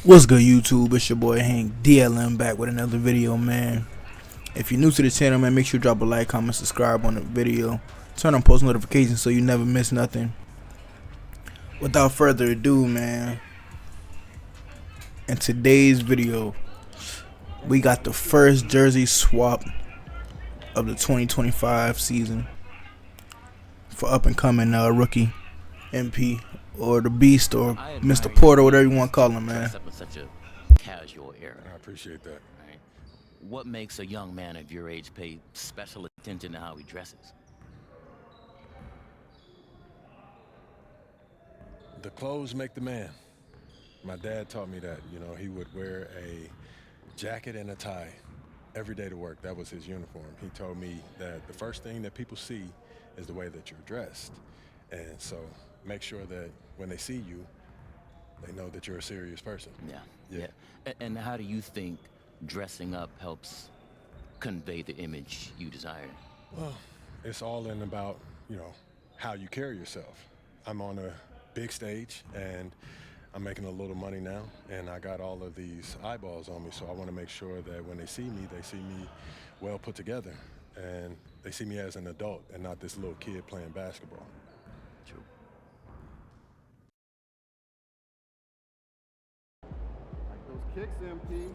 What's good, YouTube? It's your boy Hank DLM back with another video, man. If you're new to the channel, man, make sure you drop a like, comment, subscribe on the video. Turn on post notifications so you never miss nothing. Without further ado, man, in today's video, we got the first jersey swap of the 2025 season for up and coming rookie MP or the Beast or Mr. Porter, whatever you want to call him, man. Up in such a casual era. I appreciate that. Right? What makes a young man of your age pay special attention to how he dresses? The clothes make the man. My dad taught me that. You know, he would wear a jacket and a tie every day to work. That was his uniform. He told me that the first thing that people see is the way that you're dressed. And so make sure that when they see you, they know that you're a serious person. Yeah. And how do you think dressing up helps convey the image you desire? Well, it's all in about, you know, how you carry yourself. I'm on a big stage and I'm making a little money now, and I got all of these eyeballs on me, so I want to make sure that when they see me well put together, and they see me as an adult and not this little kid playing basketball. True. Like those kicks, MP.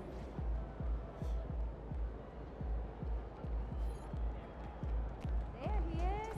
There he is.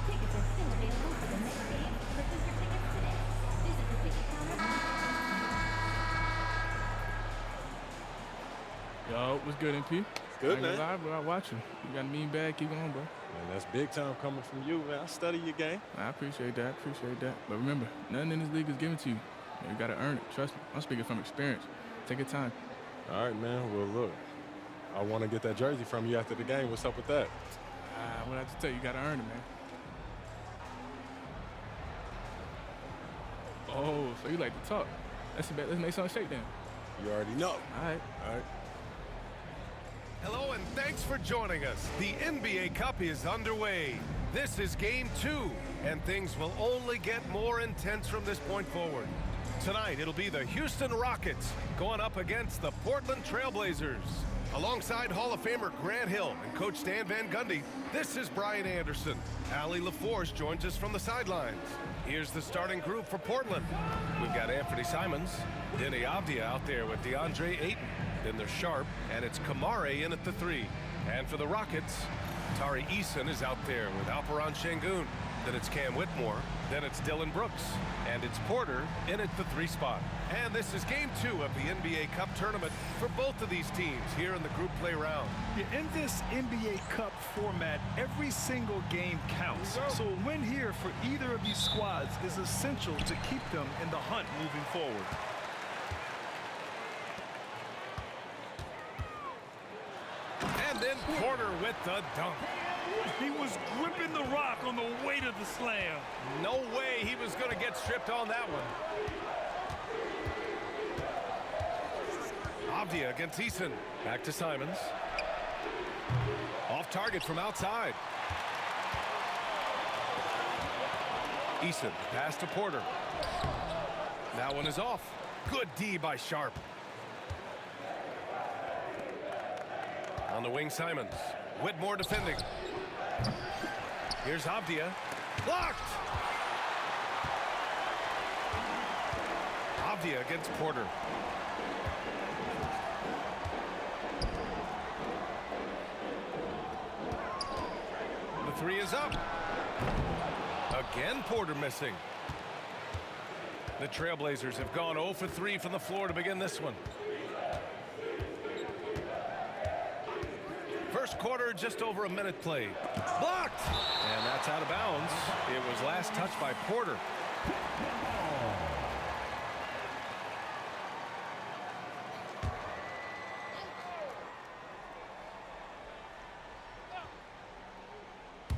Tickets are still available for the next game. Purchase your tickets today. Visit the ticket counter. Yo, what's good, MP? Good, I ain't man. gonna lie, bro. I watch you. You got a mean bag. Keep going, bro. Man, that's big time coming from you, man. I study your game. I appreciate that. But remember, nothing in this league is given to you. You gotta earn it. Trust me. I'm speaking from experience. Take your time. All right, man. Well, look, I want to get that jersey from you after the game. What's up with that? What I have to tell you, you gotta earn it, man. Oh, so you like to talk? Let's make something shake then. You already know. All right. All right. Hello and thanks for joining us. The NBA Cup is underway. This is Game 2, and things will only get more intense from this point forward. Tonight, it'll be the Houston Rockets going up against the Portland Trail Blazers. Alongside Hall of Famer Grant Hill and Coach Stan Van Gundy, this is Brian Anderson. Allie LaForce joins us from the sidelines. Here's the starting group for Portland. We've got Anthony Simons, Denny Avdia out there with DeAndre Ayton. Then they're Sharp, and it's Kamare in at the 3. And for the Rockets, Tari Eason is out there with Alperon Şengün. Then it's Cam Whitmore. Then it's Dylan Brooks. And it's Porter in at the 3 spot. And this is game 2 of the NBA Cup tournament for both of these teams here in the group play round. Yeah, in this NBA Cup format, every single game counts. So a win here for either of these squads is essential to keep them in the hunt moving forward. And then Porter with the dunk. He was gripping the rock on the weight of the slam. No way he was going to get stripped on that one. Avdia against Eason. Back to Simons. Off target from outside. Eason pass to Porter. That one is off. Good D by Sharp. On the wing, Simons. Whitmore defending. Here's Avdia. Blocked! Avdia against Porter. The 3 is up. Again, Porter missing. The Trailblazers have gone 0 for 3 from the floor to begin this one. First quarter, just over a minute played. Blocked! And that's out of bounds. It was last touched by Porter.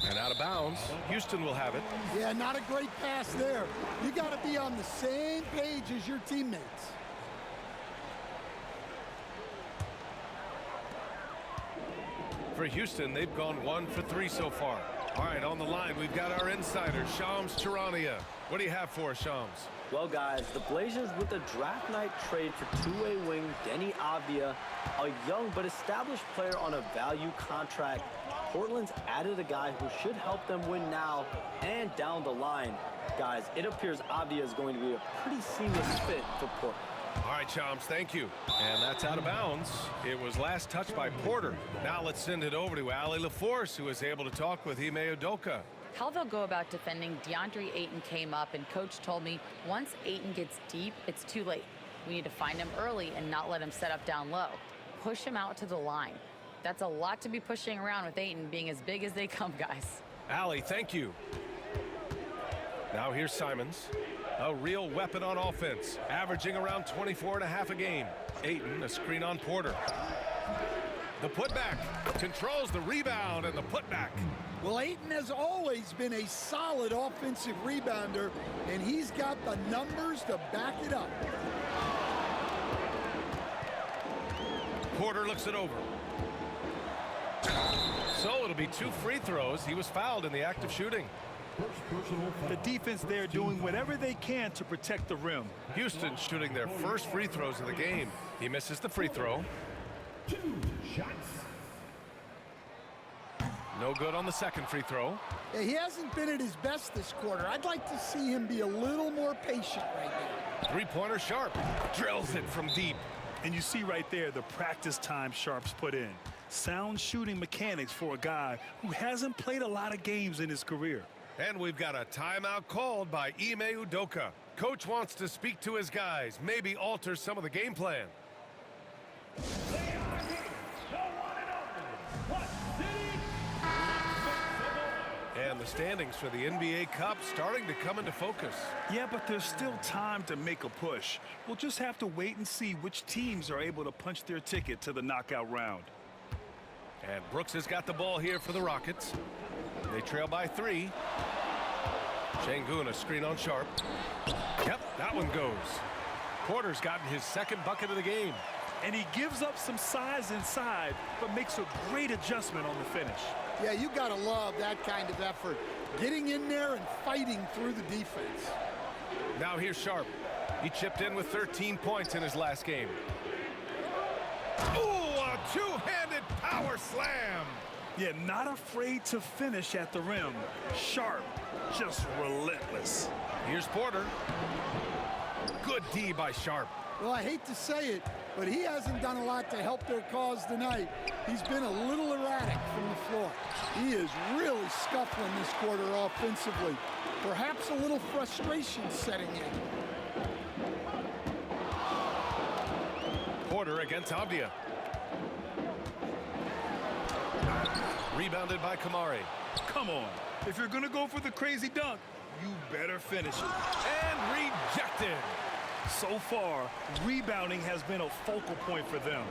And out of bounds. Houston will have it. Yeah, not a great pass there. You got to be on the same page as your teammates. For Houston, they've gone 1 for 3 so far. All right, on the line, we've got our insider, Shams Charania. What do you have for us, Shams? Well, guys, the Blazers with a draft night trade for two-way wing Deni Avdia, a young but established player on a value contract. Portland's added a guy who should help them win now and down the line. Guys, it appears Avdia is going to be a pretty seamless fit for Portland. All right, Shams, thank you. And that's out of bounds. It was last touched by Porter. Now let's send it over to Allie LaForce, who is able to talk with Ime Udoka. How they'll go about defending DeAndre Ayton came up, and Coach told me once Ayton gets deep, it's too late. We need to find him early and not let him set up down low. Push him out to the line. That's a lot to be pushing around with Ayton being as big as they come, guys. Allie, thank you. Now here's Simons. A real weapon on offense, averaging around 24.5 a game. Ayton, a screen on Porter. The putback controls the rebound and the putback. Well, Ayton has always been a solid offensive rebounder, and he's got the numbers to back it up. Porter looks it over. So it'll be 2 free throws. He was fouled in the act of shooting. The defense there doing whatever they can to protect the rim. Houston shooting their first free throws of the game. He misses the free throw. 2 shots. No good on the second free throw. Yeah, he hasn't been at his best this quarter. I'd like to see him be a little more patient right now. Three-pointer Sharp drills it from deep. And you see right there the practice time Sharp's put in. Sound shooting mechanics for a guy who hasn't played a lot of games in his career. And we've got a timeout called by Ime Udoka. Coach wants to speak to his guys, maybe alter some of the game plan. And the standings for the NBA Cup starting to come into focus. Yeah, but there's still time to make a push. We'll just have to wait and see which teams are able to punch their ticket to the knockout round. And Brooks has got the ball here for the Rockets. They trail by 3. Şengün, a screen on Sharp. Yep, that one goes. Porter's gotten his second bucket of the game. And he gives up some size inside, but makes a great adjustment on the finish. Yeah, you gotta love that kind of effort. Getting in there and fighting through the defense. Now here's Sharp. He chipped in with 13 points in his last game. Ooh, a two-handed power slam. Yeah, not afraid to finish at the rim. Sharp, just relentless. Here's Porter. Good D by Sharp. Well, I hate to say it, but he hasn't done a lot to help their cause tonight. He's been a little erratic from the floor. He is really scuffling this quarter offensively. Perhaps a little frustration setting in. Porter against Avdia. Rebounded by Kamari. Come on. If you're going to go for the crazy dunk, you better finish it. And rejected. So far, rebounding has been a focal point for them.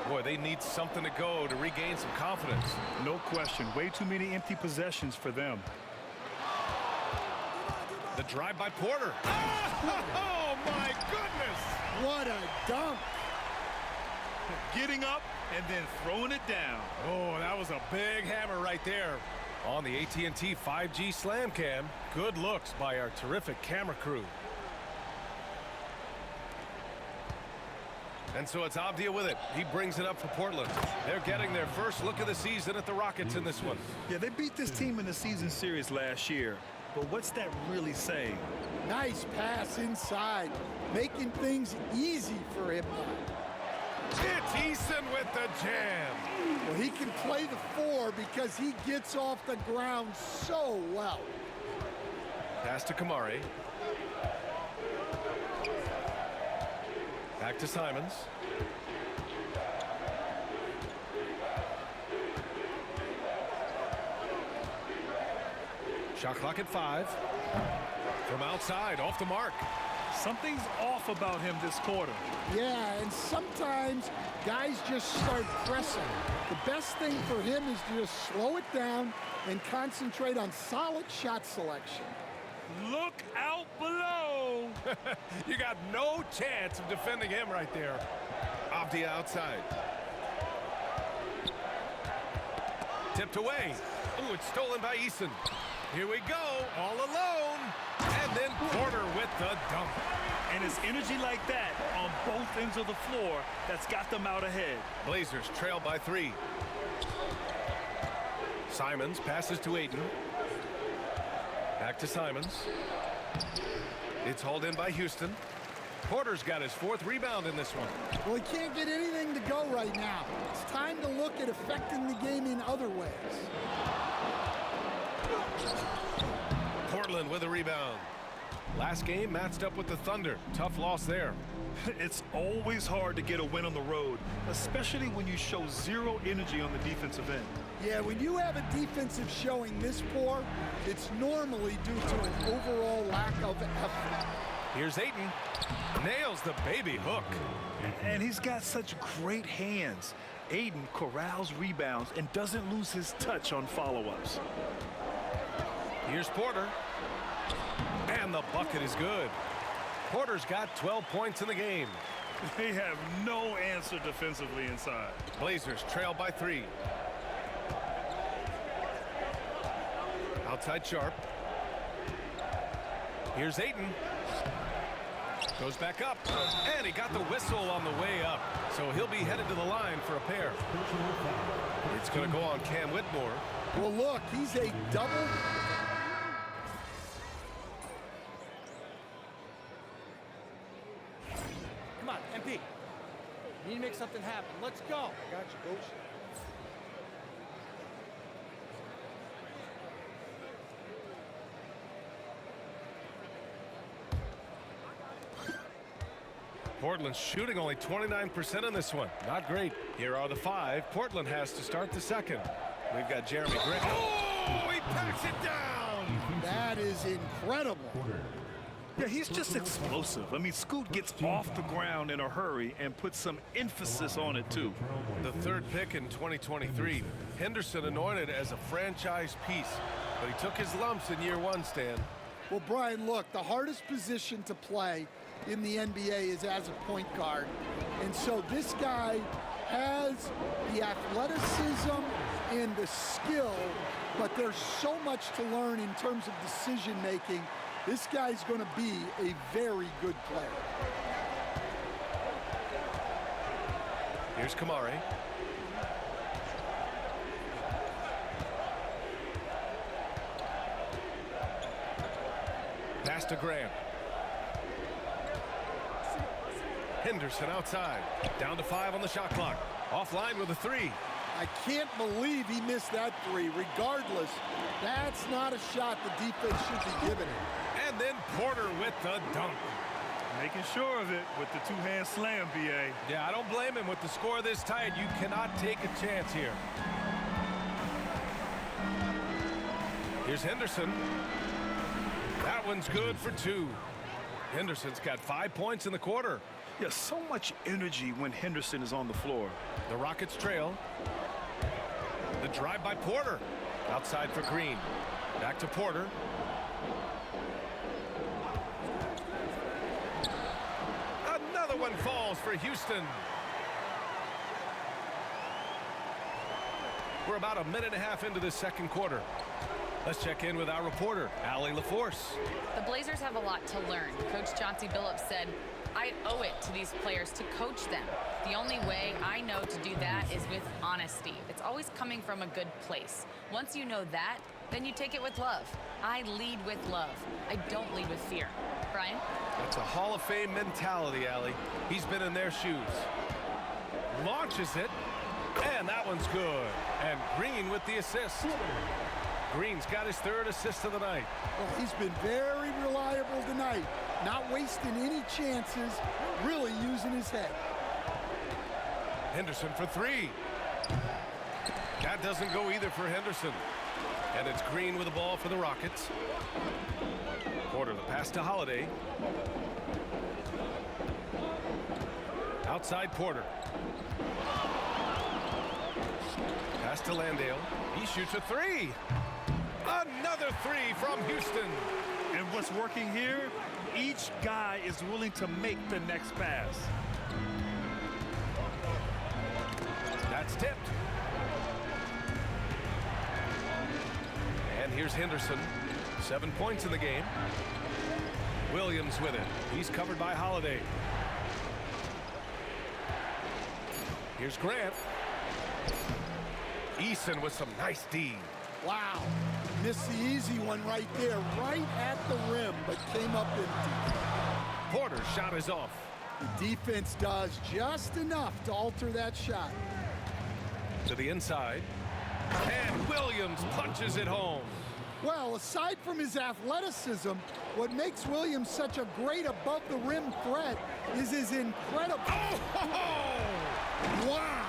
Boy, they need something to go to regain some confidence. No question. Way too many empty possessions for them. The drive by Porter. Oh, my goodness. What a dunk. Getting up and then throwing it down. Oh, that was a big hammer right there. On the AT&T 5G Slam Cam, good looks by our terrific camera crew. And so it's Avdia with it. He brings it up for Portland. They're getting their first look of the season at the Rockets in this one. Yeah, they beat this team in the season series last year. But what's that really saying? Nice pass inside, making things easy for him. It's Eason with the jam. Well, he can play the 4 because he gets off the ground so well. Pass to Kamari. Back to Simons. Shot clock at 5. From outside, off the mark. Something's off about him this quarter. Yeah, and sometimes guys just start pressing. The best thing for him is to just slow it down and concentrate on solid shot selection. Look out below. You got no chance of defending him right there. Avdia outside. Tipped away. Ooh, it's stolen by Eason. Here we go, all alone. And then Porter with the dunk. And it's energy like that on both ends of the floor that's got them out ahead. Blazers trail by 3. Simons passes to Ayton. Back to Simons. It's hauled in by Houston. Porter's got his 4th rebound in this one. Well, he can't get anything to go right now. It's time to look at affecting the game in other ways. Portland with a rebound. Last game matched up with the Thunder. Tough loss there. It's always hard to get a win on the road, especially when you show zero energy on the defensive end. Yeah, when you have a defensive showing this poor, it's normally due to an overall lack of effort. Here's Ayton. Nails the baby hook. And he's got such great hands. Ayton corrals rebounds and doesn't lose his touch on follow-ups. Here's Porter. And the bucket is good. Porter's got 12 points in the game. They have no answer defensively inside. Blazers trail by 3. Outside Sharp. Here's Ayton. Goes back up. And he got the whistle on the way up. So he'll be headed to the line for a pair. It's going to go on Cam Whitmore. Well, look, he's a double. Come on, MP. We need to make something happen. Let's go. I got you, coach. Portland's shooting only 29% in this one. Not great. Here are the 5 Portland has to start the second. We've got Jeremy Grant. Oh, he packs it down. That is incredible. Yeah, he's just explosive. I mean, Scoot gets off the ground in a hurry and puts some emphasis on it, too. The 3rd pick in 2023. Henderson anointed as a franchise piece, but he took his lumps in year 1, Stan. Well, Brian, look, the hardest position to play in the NBA is as a point guard. And so this guy has the athleticism and the skill, but there's so much to learn in terms of decision making. This guy's going to be a very good player. Here's Kamari. Pass to Graham. Henderson outside. Down to 5 on the shot clock. Offline with a 3. I can't believe he missed that 3. Regardless, that's not a shot the defense should be giving him. And then Porter with the dunk. Making sure of it with the two-hand slam, B.A. Yeah, I don't blame him. With the score this tight, you cannot take a chance here. Here's Henderson. That one's good for 2. Henderson's got 5 points in the quarter. Yeah, so much energy when Henderson is on the floor. The Rockets trail. The drive by Porter. Outside for Green. Back to Porter. Another one falls for Houston. We're about a minute and a half into the second quarter. Let's check in with our reporter, Allie LaForce. The Blazers have a lot to learn. Coach Chauncey Billups said, I owe it to these players to coach them. The only way I know to do that is with honesty. It's always coming from a good place. Once you know that, then you take it with love. I lead with love. I don't lead with fear. Brian? That's a Hall of Fame mentality, Allie. He's been in their shoes. Launches it, and that one's good. And Green with the assist. Green's got his 3rd assist of the night. Well, he's been very reliable tonight. Not wasting any chances, really using his head. Henderson for 3. That doesn't go either for Henderson. And it's Green with the ball for the Rockets. Porter the pass to Holiday. Outside Porter. Pass to Landale. He shoots a 3. Another 3 from Houston. And what's working here, each guy is willing to make the next pass. That's tipped. And here's Henderson. 7 points in the game. Williams with it. He's covered by Holiday. Here's Grant. Eason with some nice D. Wow. Missed the easy one right there, right at the rim, but came up empty. Porter's shot is off. The defense does just enough to alter that shot. To the inside. And Williams punches it home. Well, aside from his athleticism, what makes Williams such a great above-the-rim threat is his incredible... Wow!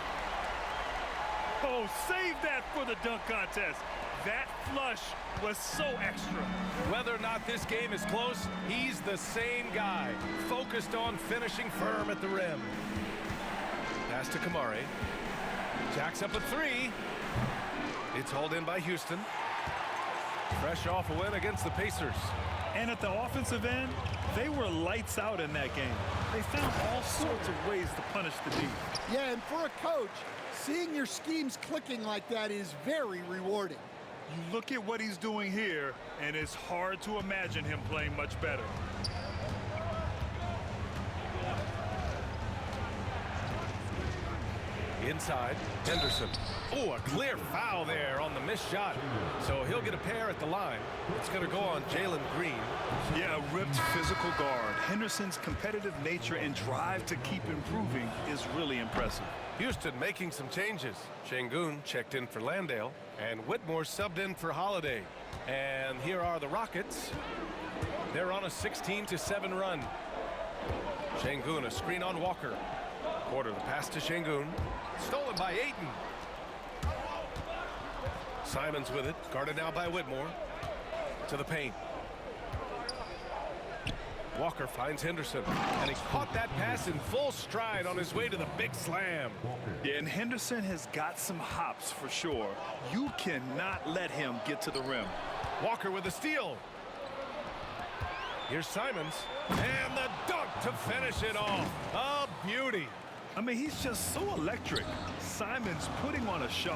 Oh, save that for the dunk contest. That flush was so extra. Whether or not this game is close, he's the same guy, focused on finishing firm at the rim. Pass to Kamari. Jacks up a 3. It's hauled in by Houston. Fresh off a win against the Pacers. And at the offensive end, they were lights out in that game. They found all sorts of ways to punish the D. Yeah, and for a coach, seeing your schemes clicking like that is very rewarding. You look at what he's doing here, and it's hard to imagine him playing much better. Inside, Henderson. Oh, a clear foul there on the missed shot. So he'll get a pair at the line. It's going to go on Jalen Green. Yeah, a ripped physical guard. Henderson's competitive nature and drive to keep improving is really impressive. Houston making some changes. Şengün checked in for Landale, and Whitmore subbed in for Holiday. And here are the Rockets. They're on a 16-7 run. Şengün, a screen on Walker. Porter the pass to Şengün. Stolen by Ayton. Simons with it, guarded now by Whitmore. To the paint. Walker finds Henderson, and he caught that pass in full stride on his way to the big slam. Yeah, and Henderson has got some hops for sure. You cannot let him get to the rim. Walker with a steal. Here's Simons, and the dunk to finish it off. A beauty. I mean, he's just so electric. Simons putting on a show.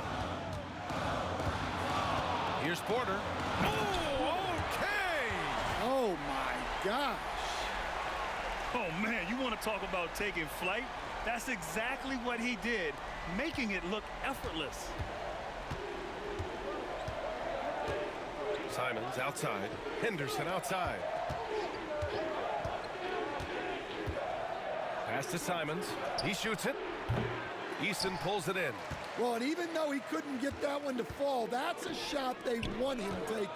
Here's Porter. Oh, okay. Oh, my gosh. Oh, man, you want to talk about taking flight? That's exactly what he did, making it look effortless. Simons outside. Henderson outside. Pass to Simons. He shoots it. Eason pulls it in. Well, and even though he couldn't get that one to fall, that's a shot they want him taking.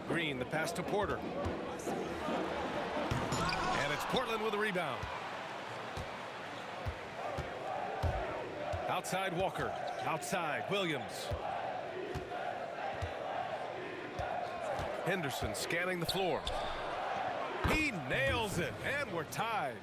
Green, the pass to Porter. And it's Portland with a rebound. Outside Walker. Outside Williams. Henderson scanning the floor. He nails it, and we're tied.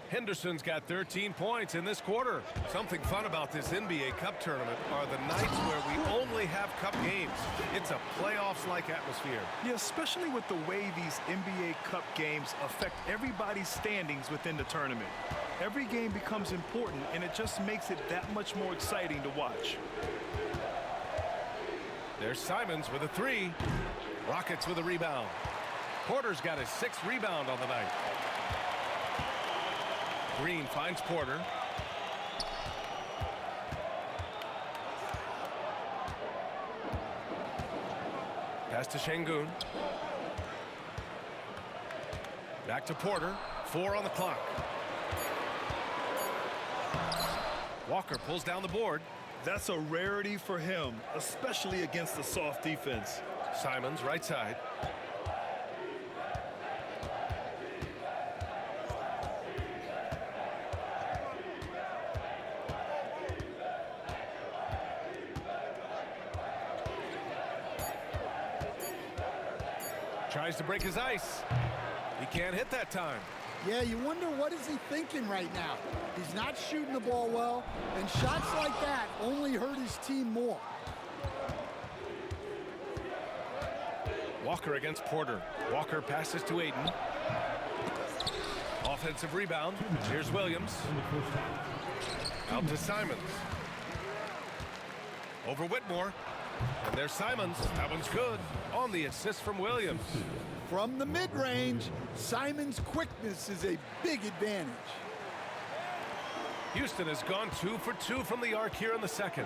Henderson's got 13 points in this quarter. Something fun about this NBA Cup tournament are the nights where we only have Cup games. It's a playoffs-like atmosphere. Yeah, especially with the way these NBA Cup games affect everybody's standings within the tournament. Every game becomes important, and it just makes it that much more exciting to watch. There's Simons with a three. Rockets with a rebound. Porter's got his 6th rebound on the night. Green finds Porter. Pass to Şengün. Back to Porter. 4 on the clock. Walker pulls down the board. That's a rarity for him, especially against a soft defense. Simons, right side. Tries to break his ice. He can't hit that time. Yeah, you wonder what is he thinking right now. He's not shooting the ball well, and shots like that only hurt his team more. Walker against Porter. Walker passes to Ayton. Offensive rebound. Here's Williams. Out to Simons. Over Whitmore. And there's Simons. That one's good. On the assist from Williams. From the mid-range, Simons' quickness is a big advantage. Houston has gone 2 for 2 from the arc here in the second.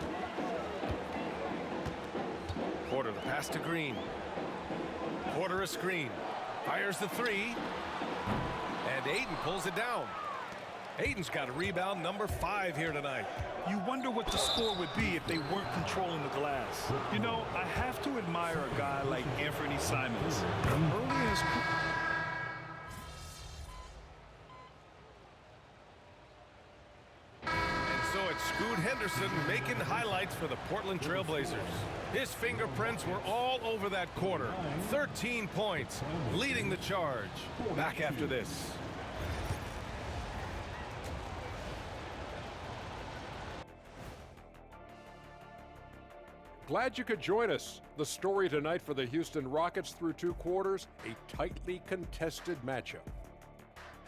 Porter, the pass to Green. Porter a screen. Fires the three. And Ayton pulls it down. Ayton's got a rebound number 5 here tonight. You wonder what the score would be if they weren't controlling the glass. You know, I have to admire a guy like Anthony Simons. Early in his So it's Scoot Henderson making highlights for the Portland Trail Blazers. His fingerprints were all over that quarter. 13 points, leading the charge. Back after this. Glad you could join us. The story tonight for the Houston Rockets through 2 quarters, a tightly contested matchup.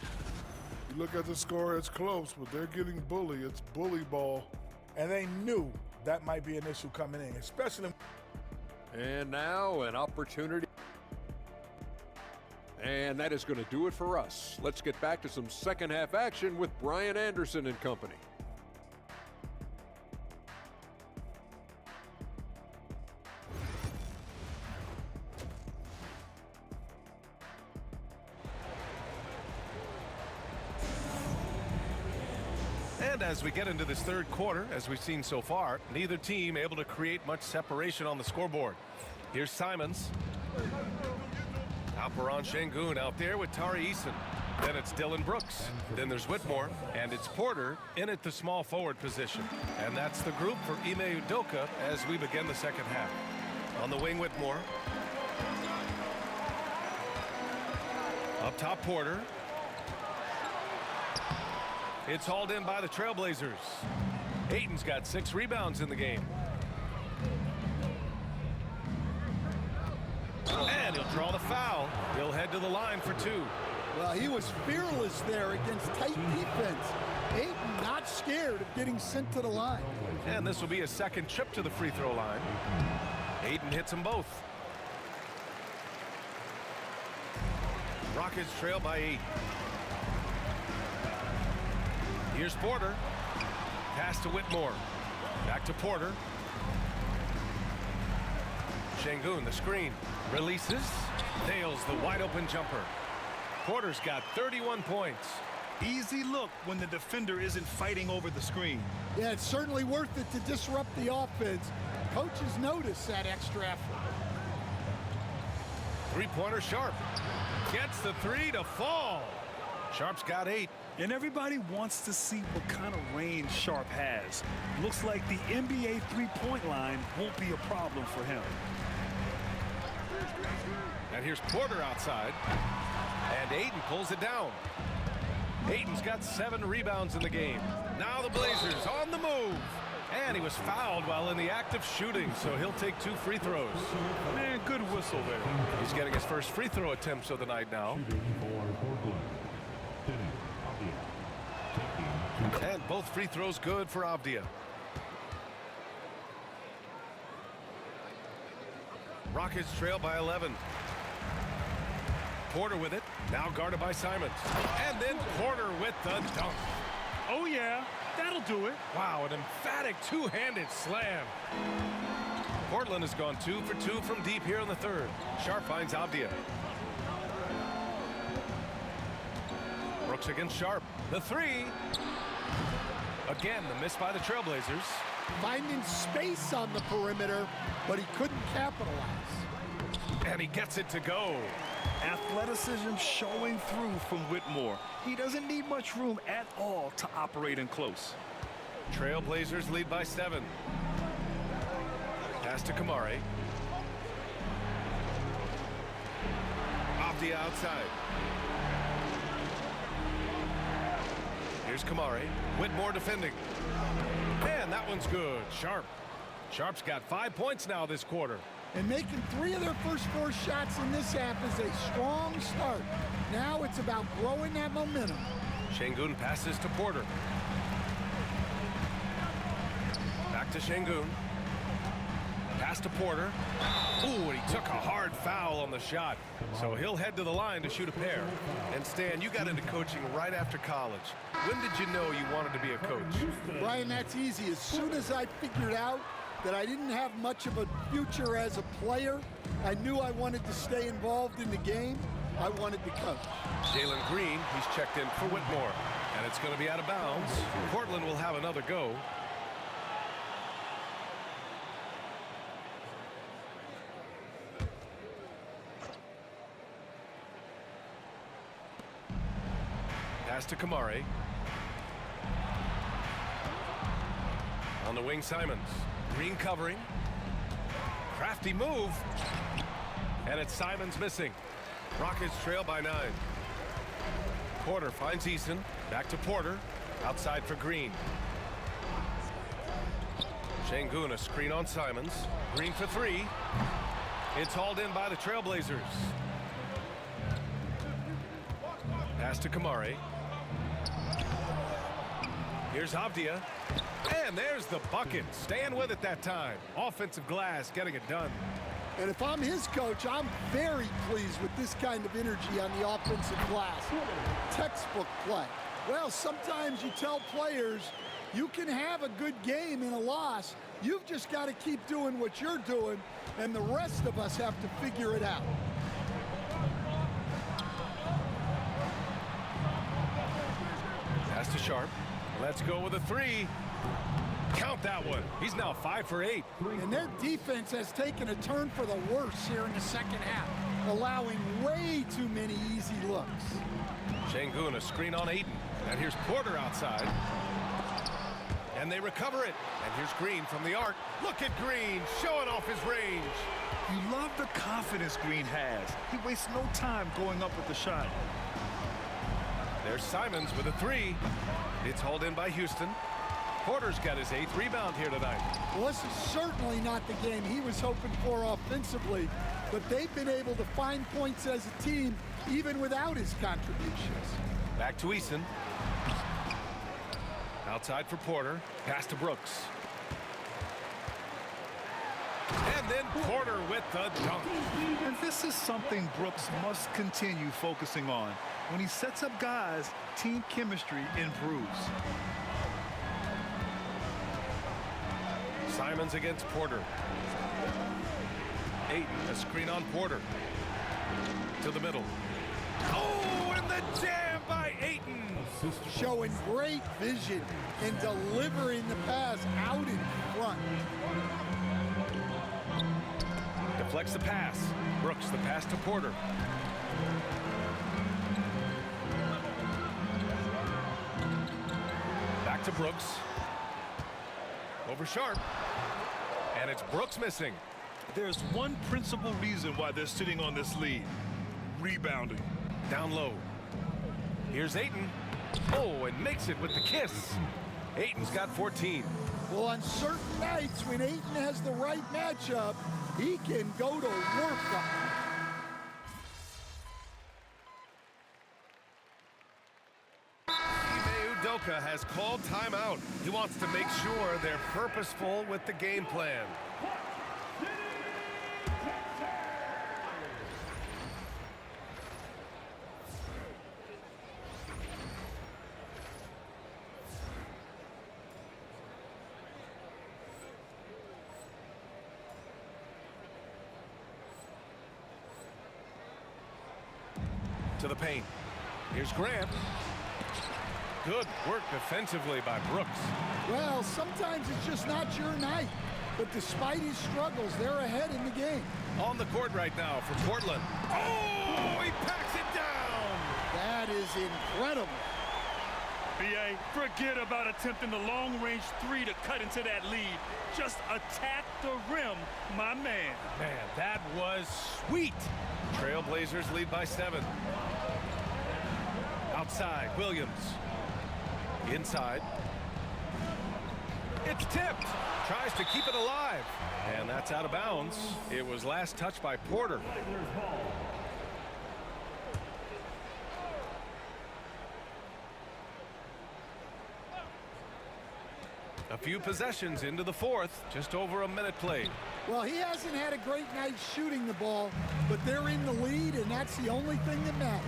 You look at the score, it's close, but they're getting bullied. It's bully ball. And they knew that might be an issue coming in, especially. And now an opportunity. And that is going to do it for us. Let's get back to some second half action with Brian Anderson and company. And as we get into this third quarter, as we've seen so far, neither team able to create much separation on the scoreboard. Here's Simons. Alperen Şengün out there with Tari Eason. Then it's Dylan Brooks. Then there's Whitmore. And it's Porter in at the small forward position. And that's the group for Ime Udoka as we begin the second half. On the wing, Whitmore. Up top, Porter. It's hauled in by the Trailblazers. Ayton's got 6 rebounds in the game. And he'll draw the foul. He'll head to the line for 2. Well, he was fearless there against tight defense. Ayton not scared of getting sent to the line. And this will be a second trip to the free throw line. Ayton hits them both. Rockets trail by 8. Here's Porter. Pass to Whitmore. Back to Porter. Şengün, the screen. Releases. Nails the wide open jumper. Porter's got 31 points. Easy look when the defender isn't fighting over the screen. Yeah, it's certainly worth it to disrupt the offense. Coaches notice that extra effort. Three-pointer Sharp. Gets the three to fall. Sharp's got 8. And everybody wants to see what kind of range Sharp has. Looks like the NBA three-point line won't be a problem for him. And here's Porter outside. And Ayton pulls it down. Ayton's got 7 rebounds in the game. Now the Blazers on the move. And he was fouled while in the act of shooting, so he'll take 2 free throws. Man, good whistle there. He's getting his first free throw attempts of the night now. And both free throws good for Avdia. Rockets trail by 11. Porter with it, now guarded by Simons. And then Porter with the dunk. Oh yeah, that'll do it. Wow, an emphatic two-handed slam. Portland has gone 2 for 2 from deep here in the third. Sharp finds Avdia. Brooks against Sharp. The three. Again, the miss by the Trailblazers. Finding space on the perimeter, but he couldn't capitalize. And he gets it to go. Athleticism showing through from Whitmore. He doesn't need much room at all to operate in close. Trailblazers lead by 7. Pass to Kamari. Avdia outside. Here's Kamari. Whitmore defending. Man, that one's good. Sharp. Sharp's got 5 points now this quarter. And making 3 of their first 4 shots in this half is a strong start. Now it's about growing that momentum. Şengün passes to Porter. Back to Şengün. Pass to Porter. Ooh, and he took a hard foul on the shot. So he'll head to the line to shoot a pair. And Stan, you got into coaching right after college. When did you know you wanted to be a coach? Brian, that's easy. As soon as I figured out that I didn't have much of a future as a player, I knew I wanted to stay involved in the game. I wanted to coach. Jalen Green, he's checked in for Whitmore. And it's going to be out of bounds. Portland will have another go. Pass to Kamari. On the wing, Simons. Green covering. Crafty move. And it's Simons missing. Rockets trail by 9. Porter finds Eason. Back to Porter. Outside for Green. Şengün, a screen on Simons. Green for 3. It's hauled in by the Trailblazers. Pass to Kamari. Here's Avdia. And there's the bucket. Staying with it that time. Offensive glass getting it done. And if I'm his coach, I'm very pleased with this kind of energy on the offensive glass. Textbook play. Well, sometimes you tell players you can have a good game in a loss. You've just got to keep doing what you're doing, and the rest of us have to figure it out. Pass to Sharp. Let's go with a 3. Count that one. He's now 5 for 8. And their defense has taken a turn for the worse here in the second half, allowing way too many easy looks. Şengün, a screen on Ayton. And here's Porter outside. And they recover it. And here's Green from the arc. Look at Green showing off his range. You love the confidence Green has. He wastes no time going up with the shot. There's Simons with a 3. It's hauled in by Houston. Porter's got his 8th rebound here tonight. Well, this is certainly not the game he was hoping for offensively, but they've been able to find points as a team even without his contributions. Back to Eason. Outside for Porter. Pass to Brooks. And then Porter with the dunk. And this is something Brooks must continue focusing on. When he sets up guys, team chemistry improves. Simons against Porter. Ayton, a screen on Porter. To the middle. Oh, and the jam by Ayton. Showing great vision and delivering the pass out in front. Deflects the pass. Brooks the pass to Porter. Back to Brooks. Over Sharp. And it's Brooks missing. There's one principal reason why they're sitting on this lead. Rebounding. Down low. Here's Ayton. Oh, and makes it with the kiss. Ayton's got 14. Well, on certain nights when Ayton has the right matchup, he can go to work. Ime Udoka has called timeout. He wants to make sure they're purposeful with the game plan. To the paint. Here's Grant. Good work defensively by Brooks. Well, sometimes it's just not your night. But despite his struggles, they're ahead in the game. On the court right now for Portland. Oh, he packs it down. That is incredible. B.A., forget about attempting the long-range three to cut into that lead. Just attack the rim, my man. Man, that was sweet. Trailblazers lead by 7. Outside, Williams. Inside. It's tipped. Tries to keep it alive. And that's out of bounds. It was last touched by Porter. A few possessions into the fourth. Just over a minute played. Well, he hasn't had a great night shooting the ball, but they're in the lead, and that's the only thing that matters.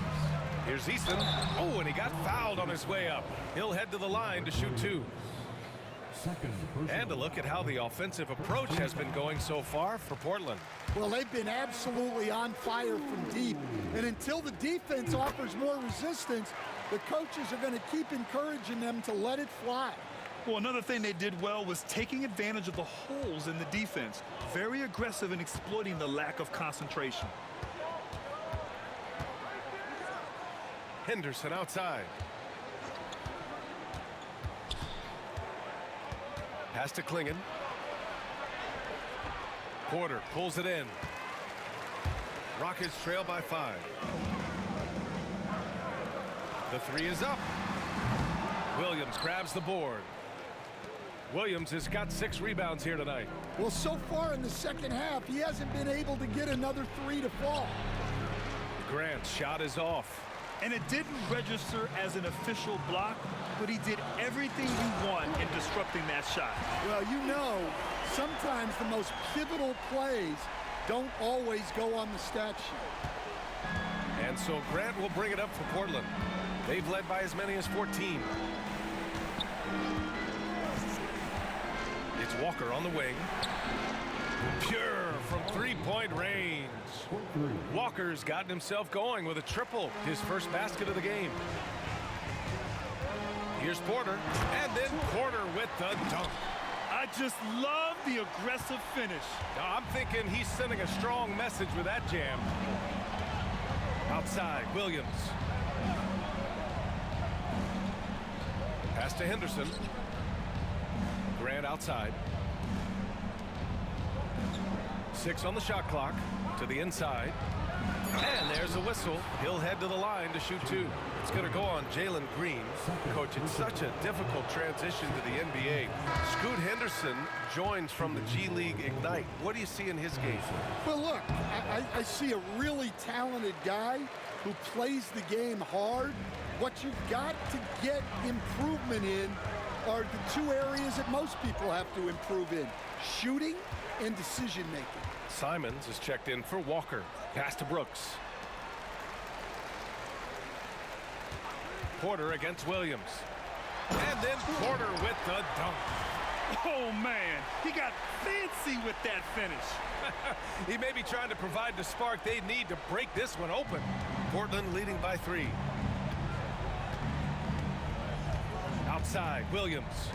Here's Easton. Oh, and he got fouled on his way up. He'll head to the line to shoot 2. And a look at how the offensive approach has been going so far for Portland. Well, they've been absolutely on fire from deep. And until the defense offers more resistance, the coaches are going to keep encouraging them to let it fly. Well, another thing they did well was taking advantage of the holes in the defense. Very aggressive in exploiting the lack of concentration. Henderson outside. Pass to Klingon. Porter pulls it in. Rockets trail by 5. The 3 is up. Williams grabs the board. Williams has got 6 rebounds here tonight. Well, so far in the second half, he hasn't been able to get another 3 to fall. Grant's shot is off. And it didn't register as an official block, but he did everything you want in disrupting that shot. Well, you know, sometimes the most pivotal plays don't always go on the stat sheet. And so Grant will bring it up for Portland. They've led by as many as 14. It's Walker on the wing. Pure from 3-point range. Walker's gotten himself going with a triple, his first basket of the game. Here's Porter, and then Porter with the dunk. I just love the aggressive finish. Now, I'm thinking he's sending a strong message with that jam. Outside, Williams. Pass to Henderson. Grant outside. 6 on the shot clock. To the inside. And there's a whistle. He'll head to the line to shoot 2. It's going to go on Jalen Green. Coach, it's such a difficult transition to the NBA. Scoot Henderson joins from the G League Ignite. What do you see in his game? Well, look, I see a really talented guy who plays the game hard. What you've got to get improvement in are the 2 areas that most people have to improve in: shooting and decision-making. Simons is checked in for Walker. Pass to Brooks. Porter against Williams. And then Porter with the dunk. Oh, man. He got fancy with that finish. He may be trying to provide the spark they need to break this one open. Portland leading by 3. outside, Williams.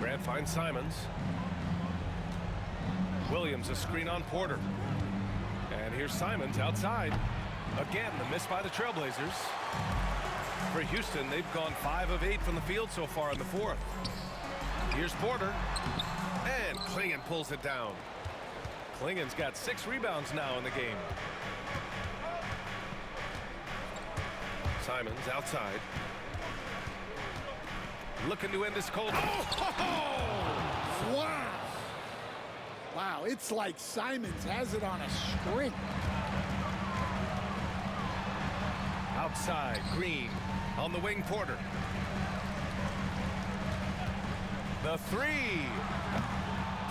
Grant finds Simons. Williams a screen on Porter. And here's Simons outside. Again, the miss by the Trailblazers. For Houston, they've gone 5 of 8 from the field so far in the fourth. Here's Porter. And Klingon pulls it down. Klingon's got 6 rebounds now in the game. Simons outside. Looking to end this cold. Oh! Wow. Wow, it's like Simons has it on a string. Outside, Green. On the wing, Porter. The 3.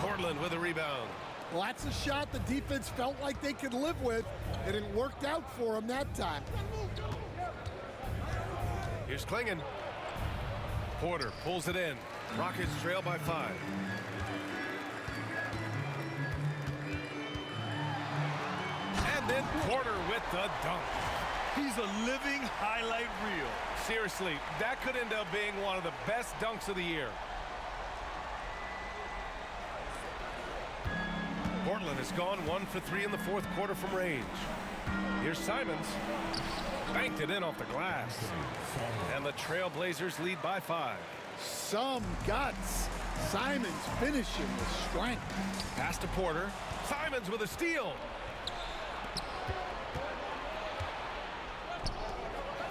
Portland with a rebound. Well, that's a shot the defense felt like they could live with, and it worked out for them that time. Here's Klingon. Porter pulls it in. Rockets trail by 5. And then Porter with the dunk. He's a living highlight reel. Seriously, that could end up being one of the best dunks of the year. Portland has gone 1 for 3 in the fourth quarter from range. Here's Simons. Banked it in off the glass. And the Trailblazers lead by 5. Some guts. Simons finishing with strength. Pass to Porter. Simons with a steal.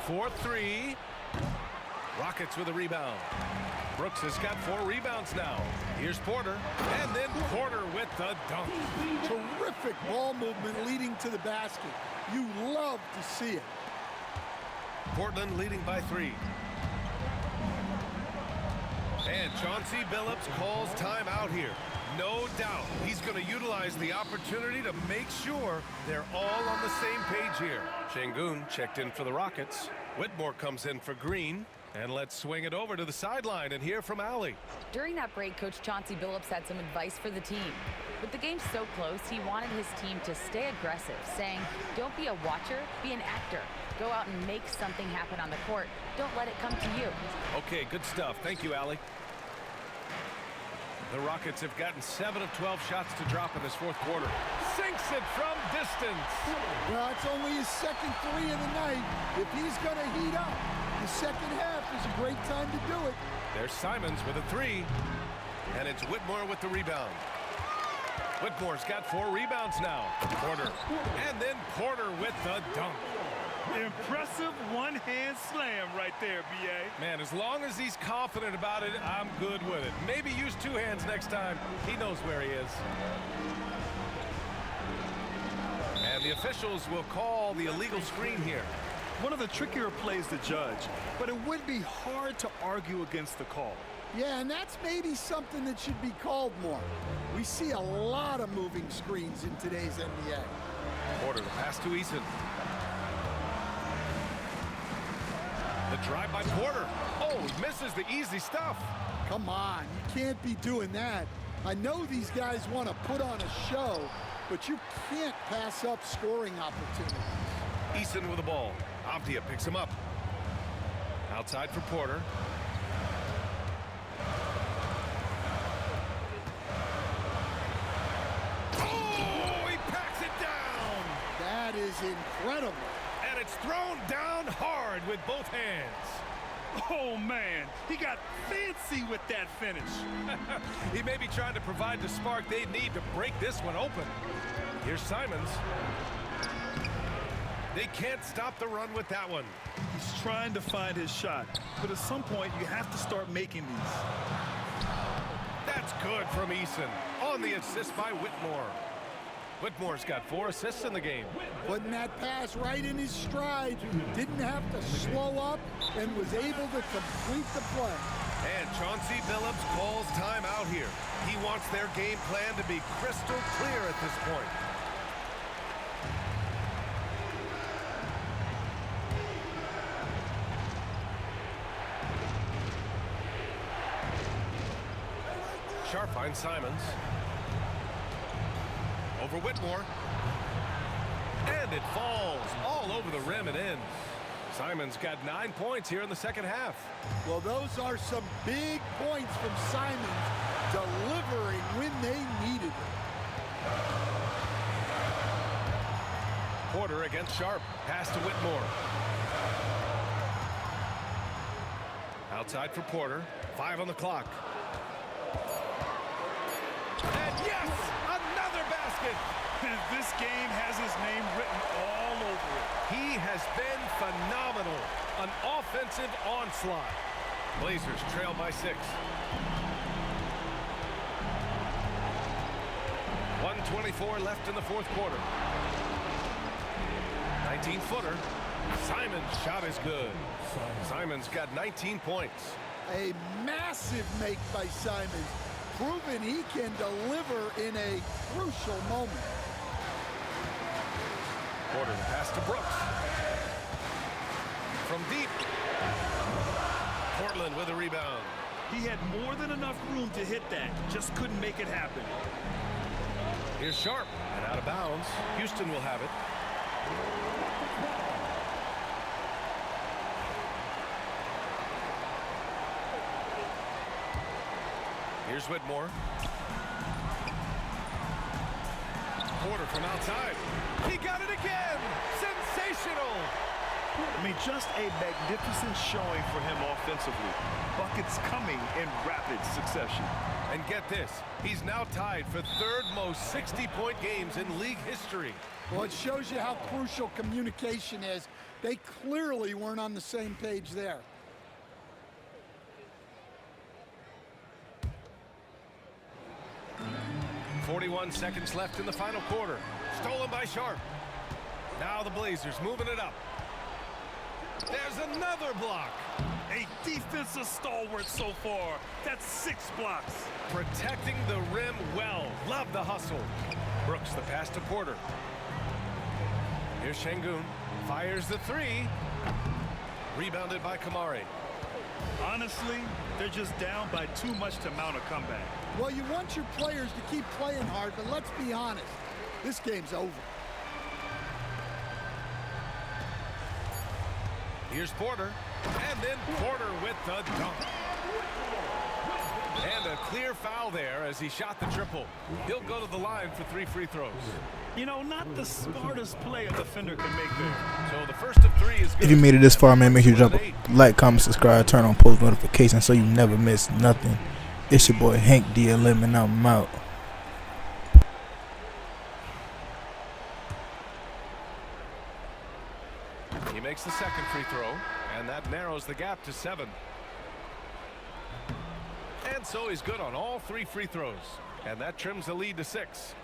4-3. Rockets with a rebound. Brooks has got 4 rebounds now. Here's Porter. And then Porter with the dunk. Terrific ball movement leading to the basket. You love to see it. Portland leading by 3. And Chauncey Billups calls timeout here. No doubt he's going to utilize the opportunity to make sure they're all on the same page here. Şengün checked in for the Rockets. Whitmore comes in for Green. And let's swing it over to the sideline and hear from Allie. During that break, Coach Chauncey Billups had some advice for the team. With the game so close, he wanted his team to stay aggressive, saying, don't be a watcher, be an actor. Go out and make something happen on the court. Don't let it come to you. Okay, good stuff. Thank you, Allie. The Rockets have gotten 7 of 12 shots to drop in this fourth quarter. Sinks it from distance. Well, it's only his second 3 of the night. If he's going to heat up, the second half is a great time to do it. There's Simons with a 3. And it's Whitmore with the rebound. Whitmore's got 4 rebounds now. Porter. And then Porter with the dunk. Impressive one-hand slam right there, B.A. Man, as long as he's confident about it, I'm good with it. Maybe use 2 hands next time. He knows where he is. And the officials will call the illegal screen here. One of the trickier plays to judge, but it would be hard to argue against the call. Yeah, and that's maybe something that should be called more. We see a lot of moving screens in today's NBA. Porter, the pass to Eason. The drive by Porter. Oh, he misses the easy stuff. Come on, you can't be doing that. I know these guys want to put on a show, but you can't pass up scoring opportunities. Eason with the ball. Avdia picks him up. Outside for Porter. Oh, he packs it down. That is incredible. And it's thrown down hard with both hands. Oh, man, he got fancy with that finish. He may be trying to provide the spark they need to break this one open. Here's Simons. They can't stop the run with that one. He's trying to find his shot, but at some point you have to start making these. That's good from Eason on the assist by Whitmore. Whitmore's got 4 assists in the game. Putting that pass right in his stride, didn't have to slow up, and was able to complete the play. And Chauncey Billups calls timeout here. He wants their game plan to be crystal clear at this point. Sharp finds Simons. Over Whitmore. And it falls all over the rim and in. Simons got 9 points here in the second half. Well, those are some big points from Simons, delivering when they needed it. Porter against Sharp. Pass to Whitmore. Outside for Porter. 5 on the clock. And yes, another basket. This game has his name written all over it. He has been phenomenal. An offensive onslaught. Blazers trail by 6. 1:24 left in the fourth quarter. 19-footer. Simon's shot is good. Simons got 19 points. A massive make by Simons, proving he can deliver in a crucial moment. Porter pass to Brooks. From deep. Portland with a rebound. He had more than enough room to hit that, just couldn't make it happen. Here's Sharp, and out of bounds. Houston will have it. Here's Whitmore. Porter from outside. He got it again! Sensational! I mean, just a magnificent showing for him offensively. Buckets coming in rapid succession. And get this, he's now tied for third most 60-point games in league history. Well, it shows you how crucial communication is. They clearly weren't on the same page there. .41 seconds left in the final quarter. Stolen by Sharp. Now the Blazers moving it up. There's another block. A defensive stalwart so far. That's 6 blocks. Protecting the rim well. Love the hustle. Brooks the pass to Porter. Here's Şengün. Fires the 3. Rebounded by Kamari. Honestly, they're just down by too much to mount a comeback. Well, you want your players to keep playing hard, but let's be honest. This game's over. Here's Porter. And then Porter with the dunk. And a clear foul there as he shot the triple. He'll go to the line for 3 free throws. You know, not the smartest play a defender can make there. So the first of 3 is good. If you made it this far, man, make sure you drop a like, comment, subscribe, turn on post notifications so you never miss nothing. It's your boy Hank DLM, and I'm out. He makes the second free throw, and that narrows the gap to 7. And so he's good on all 3 free throws, and that trims the lead to 6.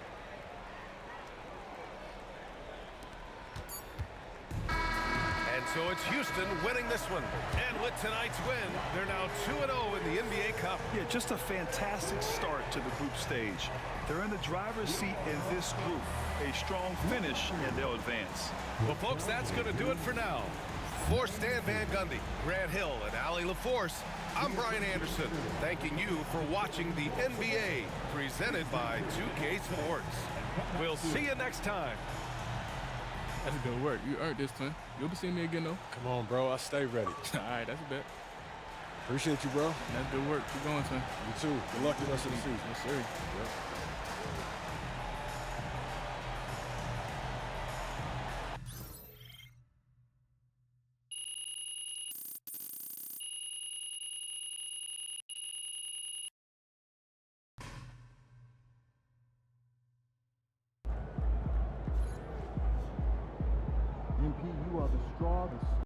And so it's Houston winning this one. And with tonight's win, they're now 2-0 in the NBA Cup. Yeah, just a fantastic start to the group stage. They're in the driver's seat in this group. A strong finish, and they'll advance. Well, folks, that's going to do it for now. For Stan Van Gundy, Grant Hill, and Allie LaForce, I'm Brian Anderson, thanking you for watching the NBA, presented by 2K Sports. We'll see you next time. That's good work. You earned this, Clint. You'll be seeing me again, though. Come on, bro. I stay ready. All right, that's a bet. Appreciate you, bro. That's good work. Keep going, Clint. You too. Good luck the rest of the season. Yes, sir. Yep. MP, you are the straw, the